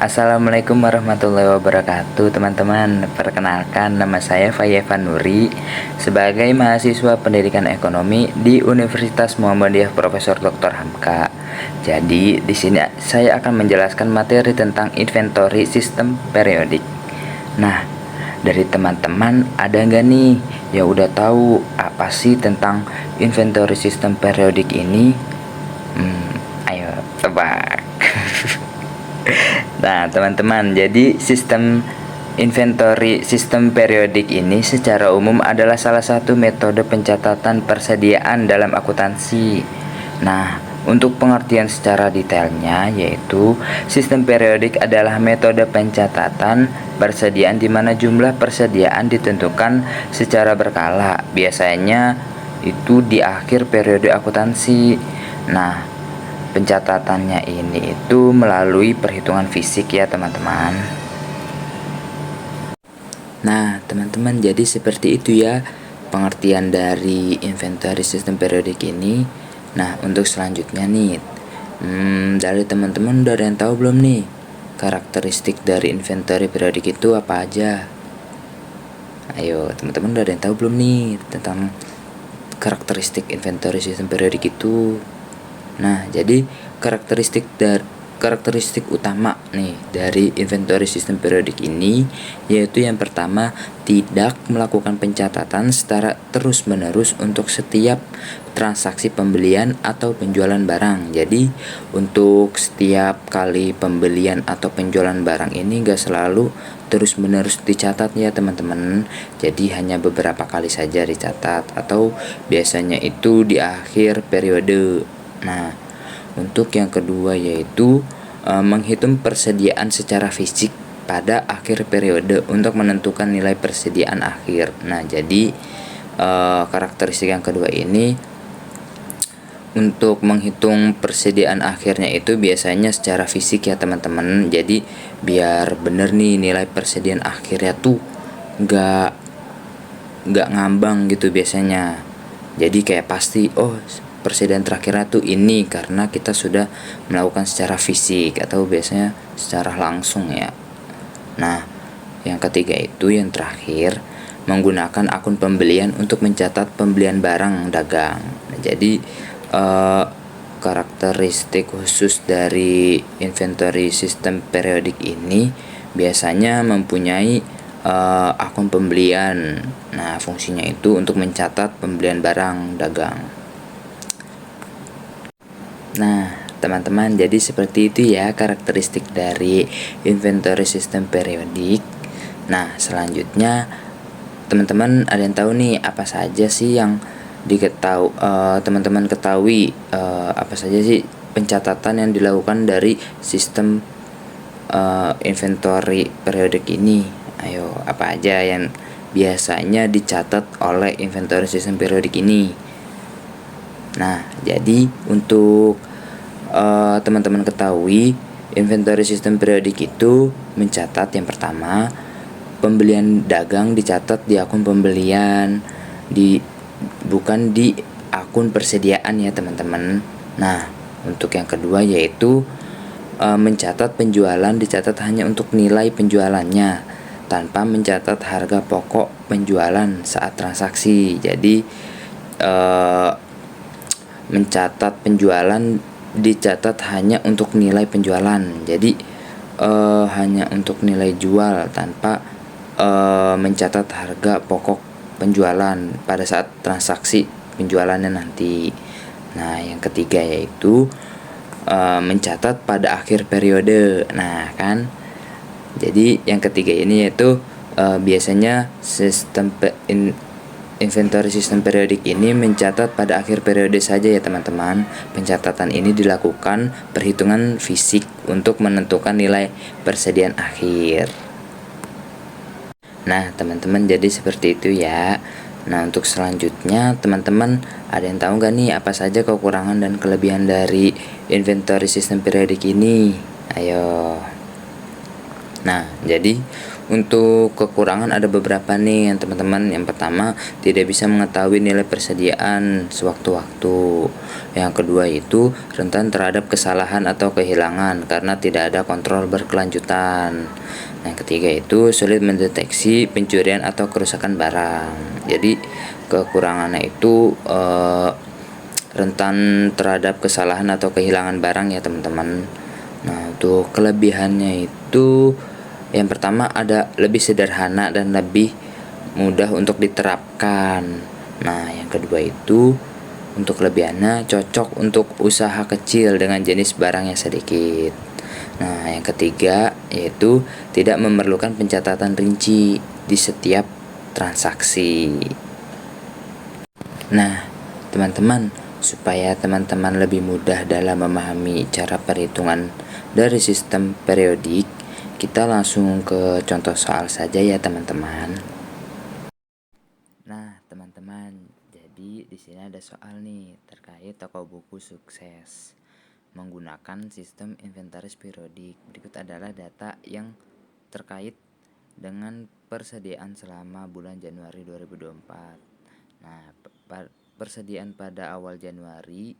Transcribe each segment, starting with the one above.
Assalamualaikum warahmatullahi wabarakatuh, teman-teman. Perkenalkan, nama saya Fayevan Nuri sebagai mahasiswa Pendidikan Ekonomi di Universitas Muhammadiyah Profesor Dr. Hamka. Jadi, di sini saya akan menjelaskan materi tentang inventory sistem periodik. Nah, dari teman-teman ada nggak nih yang udah tahu apa sih tentang inventory sistem periodik ini? Ayo tebak. Nah, teman-teman, jadi sistem inventory sistem periodik ini secara umum adalah salah satu metode pencatatan persediaan dalam akuntansi. Nah, untuk pengertian secara detailnya yaitu sistem periodik adalah metode pencatatan persediaan di mana jumlah persediaan ditentukan secara berkala, biasanya itu di akhir periode akuntansi. Nah, pencatatannya ini itu melalui perhitungan fisik ya teman-teman. Nah teman-teman, jadi seperti itu ya pengertian dari inventory sistem periodik ini. Nah untuk selanjutnya nih, dari teman-teman udah ada yang tahu belum nih karakteristik dari inventory periodik itu apa aja? Ayo teman-teman udah ada yang tahu belum nih tentang karakteristik inventory sistem periodik itu? Nah, jadi karakteristik utama nih dari inventory sistem periodik ini yaitu yang pertama, tidak melakukan pencatatan secara terus-menerus untuk setiap transaksi pembelian atau penjualan barang. Jadi, untuk setiap kali pembelian atau penjualan barang ini gak selalu terus-menerus dicatat ya teman-teman. Jadi hanya beberapa kali saja dicatat atau biasanya itu di akhir periode. Nah, untuk yang kedua yaitu menghitung persediaan secara fisik pada akhir periode untuk menentukan nilai persediaan akhir. Nah, jadi karakteristik yang kedua ini untuk menghitung persediaan akhirnya itu biasanya secara fisik ya teman-teman. Jadi biar bener nih nilai persediaan akhirnya tuh nggak ngambang gitu biasanya. Jadi kayak pasti persediaan terakhirnya tuh ini karena kita sudah melakukan secara fisik atau biasanya secara langsung ya. Nah, yang ketiga itu yang terakhir menggunakan akun pembelian untuk mencatat pembelian barang dagang. Nah, jadi karakteristik khusus dari inventory sistem periodik ini biasanya mempunyai akun pembelian. Nah, fungsinya itu untuk mencatat pembelian barang dagang. Nah, teman-teman, jadi seperti itu ya karakteristik dari inventory sistem periodik. Nah, selanjutnya teman-teman ada yang tahu nih apa saja sih yang teman-teman ketahui apa saja sih pencatatan yang dilakukan dari sistem inventory periodik ini? Ayo, apa aja yang biasanya dicatat oleh inventory sistem periodik ini? Nah, jadi untuk teman-teman ketahui, inventory sistem periodik itu mencatat yang pertama, pembelian dagang dicatat di akun pembelian, bukan di akun persediaan ya teman-teman. Nah, untuk yang kedua yaitu mencatat penjualan dicatat hanya untuk nilai penjualannya tanpa mencatat harga pokok penjualan saat transaksi. Jadi mencatat penjualan dicatat hanya untuk nilai penjualan. Jadi hanya untuk nilai jual tanpa mencatat harga pokok penjualan pada saat transaksi penjualannya nanti. Nah, yang ketiga yaitu mencatat pada akhir periode. Nah, kan. Jadi yang ketiga ini yaitu biasanya sistem inventory sistem periodik ini mencatat pada akhir periode saja ya teman-teman. Pencatatan ini dilakukan perhitungan fisik untuk menentukan nilai persediaan akhir. Nah teman-teman, jadi seperti itu ya. Nah untuk selanjutnya teman-teman ada yang tahu gak nih apa saja kekurangan dan kelebihan dari inventory sistem periodik ini? Ayo. Nah jadi Untuk kekurangan ada beberapa nih yang teman-teman. Yang pertama, tidak bisa mengetahui nilai persediaan sewaktu-waktu. Yang kedua itu rentan terhadap kesalahan atau kehilangan karena tidak ada kontrol berkelanjutan. Yang ketiga itu sulit mendeteksi pencurian atau kerusakan barang. Jadi kekurangannya itu rentan terhadap kesalahan atau kehilangan barang ya teman-teman. Nah, untuk kelebihannya itu yang pertama ada lebih sederhana dan lebih mudah untuk diterapkan. Nah, yang kedua itu untuk kelebihannya cocok untuk usaha kecil dengan jenis barang yang sedikit. Nah, yang ketiga yaitu tidak memerlukan pencatatan rinci di setiap transaksi. Nah, teman-teman, supaya teman-teman lebih mudah dalam memahami cara perhitungan dari sistem periodik, kita langsung ke contoh soal saja ya teman-teman. Nah, teman-teman, jadi di sini ada soal nih terkait toko buku sukses menggunakan sistem inventaris periodik. Berikut adalah data yang terkait dengan persediaan selama bulan Januari 2024. Nah, persediaan pada awal Januari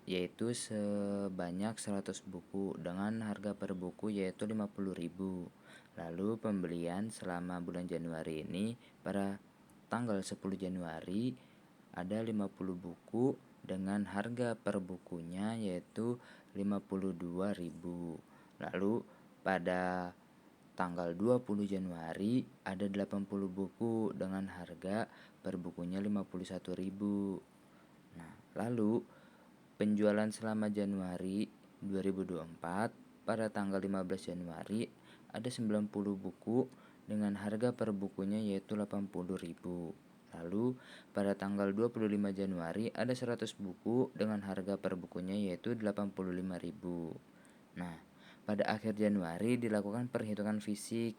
yaitu sebanyak 100 buku dengan harga per buku yaitu 50.000. Lalu pembelian selama bulan Januari ini pada tanggal 10 Januari ada 50 buku dengan harga per bukunya yaitu 52.000. Lalu pada tanggal 20 Januari ada 80 buku dengan harga per bukunya 51.000. Nah, lalu penjualan selama Januari 2024 pada tanggal 15 Januari ada 90 buku dengan harga per bukunya yaitu 80.000. Lalu pada tanggal 25 Januari ada 100 buku dengan harga per bukunya yaitu 85.000. Nah, pada akhir Januari dilakukan perhitungan fisik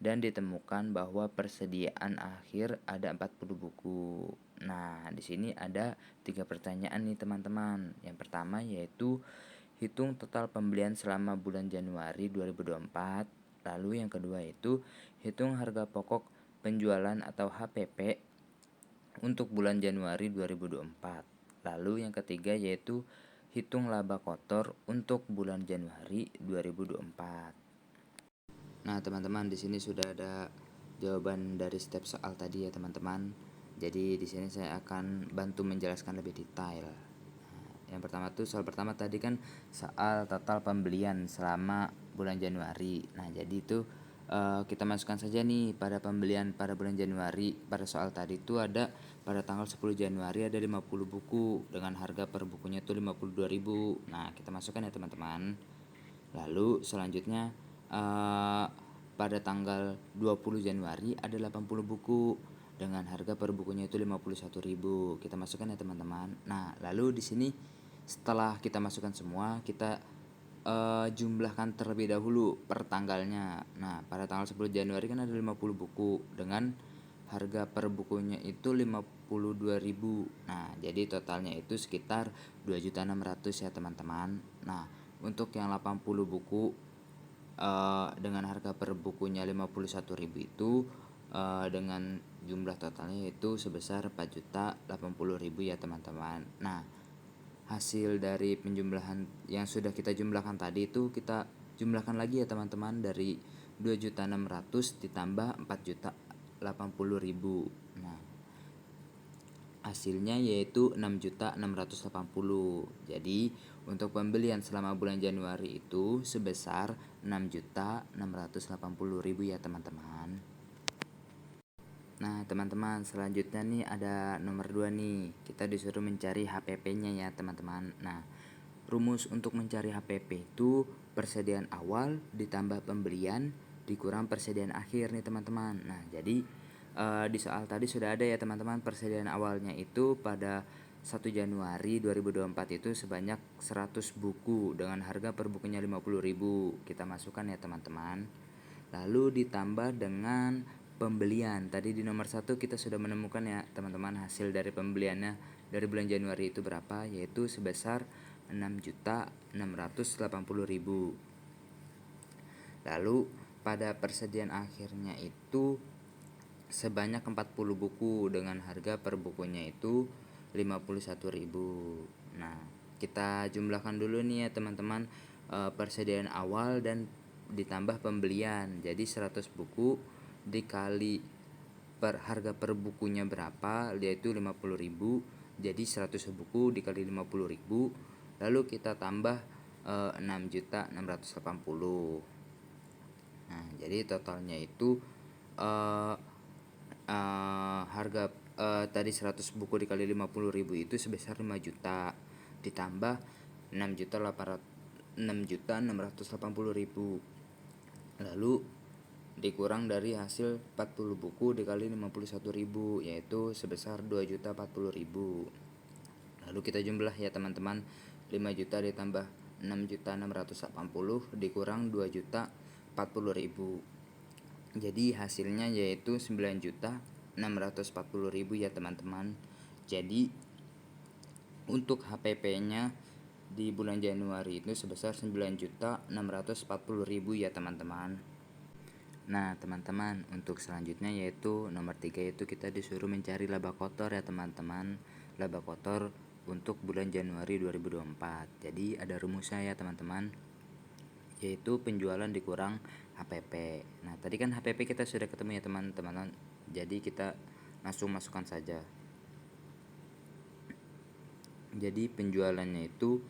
dan ditemukan bahwa persediaan akhir ada 40 buku. Nah, di sini ada 3 pertanyaan nih teman-teman. Yang pertama yaitu hitung total pembelian selama bulan Januari 2024. Lalu yang kedua itu hitung harga pokok penjualan atau HPP untuk bulan Januari 2024. Lalu yang ketiga yaitu hitung laba kotor untuk bulan Januari 2024. Nah, teman-teman, di sini sudah ada jawaban dari step soal tadi ya, teman-teman. Jadi di sini saya akan bantu menjelaskan lebih detail. Yang pertama tuh soal pertama tadi kan soal total pembelian selama bulan Januari. Nah, jadi itu kita masukkan saja nih pada pembelian pada bulan Januari. Pada soal tadi itu ada pada tanggal 10 Januari ada 50 buku dengan harga per bukunya itu 52.000. Nah, kita masukkan ya teman-teman. Lalu selanjutnya pada tanggal 20 Januari ada 80 buku dengan harga per bukunya itu 51.000. Kita masukkan ya teman-teman. Nah, lalu di sini setelah kita masukkan semua, kita jumlahkan terlebih dahulu per tanggalnya. Nah, pada tanggal 10 Januari kan ada 50 buku dengan harga per bukunya itu 52.000. Nah, jadi totalnya itu sekitar 2.600.000 ya teman-teman. Nah, untuk yang 80 buku dengan harga per bukunya 51.000 itu dengan jumlah totalnya itu sebesar 4.080.000 ya teman-teman. Nah, hasil dari penjumlahan yang sudah kita jumlahkan tadi itu kita jumlahkan lagi ya teman-teman, dari 2.600.000 ditambah 4.080.000. Nah, hasilnya yaitu 6.680.000. Jadi untuk pembelian selama bulan Januari itu sebesar 6.680.000 ya teman-teman. Nah, teman-teman, selanjutnya nih ada nomor 2 nih. Kita disuruh mencari HPP-nya ya teman-teman. Nah, rumus untuk mencari HPP itu persediaan awal ditambah pembelian dikurang persediaan akhir nih teman-teman. Nah, jadi di soal tadi sudah ada ya teman-teman, persediaan awalnya itu pada 1 Januari 2024 itu sebanyak 100 buku dengan harga per bukunya 50.000. Kita masukkan ya teman-teman. Lalu ditambah dengan pembelian. Tadi di nomor 1 kita sudah menemukan ya teman-teman hasil dari pembeliannya dari bulan Januari itu berapa, yaitu sebesar 6.680.000. Lalu pada persediaan akhirnya itu sebanyak 40 buku dengan harga per bukunya itu 51.000. Nah, kita jumlahkan dulu nih ya teman-teman, persediaan awal dan ditambah pembelian. Jadi 100 buku dikali harga per bukunya berapa, yaitu 50.000. Jadi 100 buku dikali 50.000, lalu kita tambah 6.680. Nah, jadi totalnya itu harga tadi 100 buku dikali 50.000 itu sebesar 5 juta, ditambah 6.680.000, lalu dikurang dari hasil 40 buku dikali 51.000, yaitu sebesar 2.040.000. Lalu kita jumlah ya teman-teman, 5 juta ditambah 6.680 dikurang 2.040.000. Jadi hasilnya yaitu 9.640.000 ya teman-teman. Jadi untuk HPP-nya di bulan Januari itu sebesar 9.640.000 ya teman-teman. Nah teman-teman, untuk selanjutnya yaitu nomor 3, yaitu kita disuruh mencari laba kotor ya teman-teman. Laba kotor untuk bulan Januari 2024. Jadi ada rumusnya ya teman-teman, yaitu penjualan dikurang HPP. Nah tadi kan HPP kita sudah ketemu ya teman-teman, jadi kita langsung masukkan saja. Jadi penjualannya itu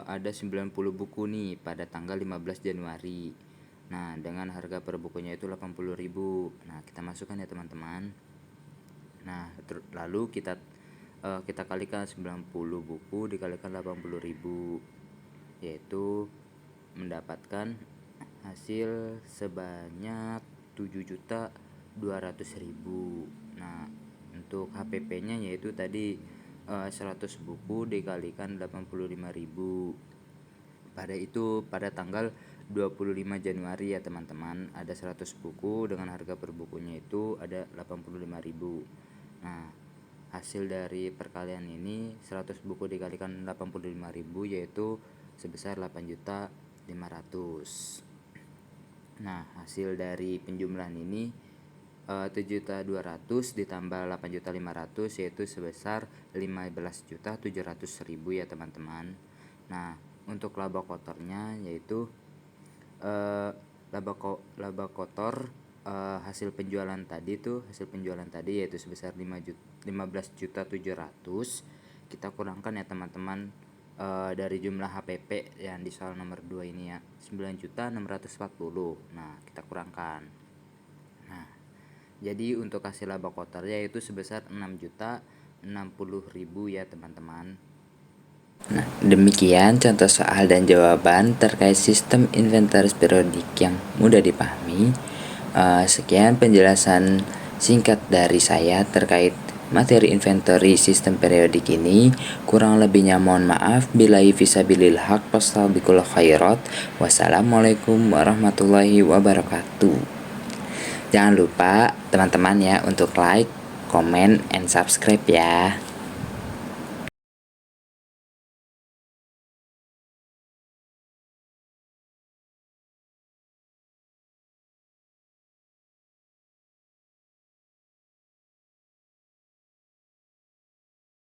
ada 90 buku nih pada tanggal 15 Januari. Nah dengan harga per bukunya itu 80.000. Nah kita masukkan ya teman-teman. Nah lalu kita kalikan 90 buku dikalikan 80.000, yaitu mendapatkan hasil sebanyak 7.200.000. Nah untuk HPP-nya yaitu tadi 100 buku dikalikan 85.000. Pada tanggal 25 Januari ya teman-teman, ada 100 buku dengan harga per bukunya itu ada 85.000. Nah hasil dari perkalian ini 100 buku dikalikan 85.000 yaitu sebesar 8.500.000. Nah hasil dari penjumlahan ini 7.200.000 ditambah 8.500.000 yaitu sebesar 15.700.000 ya teman-teman. Nah untuk laba kotornya yaitu laba kotor hasil penjualan tadi yaitu sebesar 15.700.000. Kita kurangkan ya teman-teman dari jumlah HPP yang di soal nomor 2 ini ya, 9.640. Nah kita kurangkan. Nah jadi untuk hasil laba kotornya yaitu sebesar 6.060.000 ya teman-teman. Nah demikian contoh soal dan jawaban terkait sistem inventaris periodik yang mudah dipahami. Sekian penjelasan singkat dari saya terkait materi inventory sistem periodik ini. Kurang lebihnya mohon maaf. Billahi fisabilil haq, wassalabiqul khairat. Wassalamualaikum warahmatullahi wabarakatuh. Jangan lupa teman-teman ya untuk like, comment, and subscribe ya.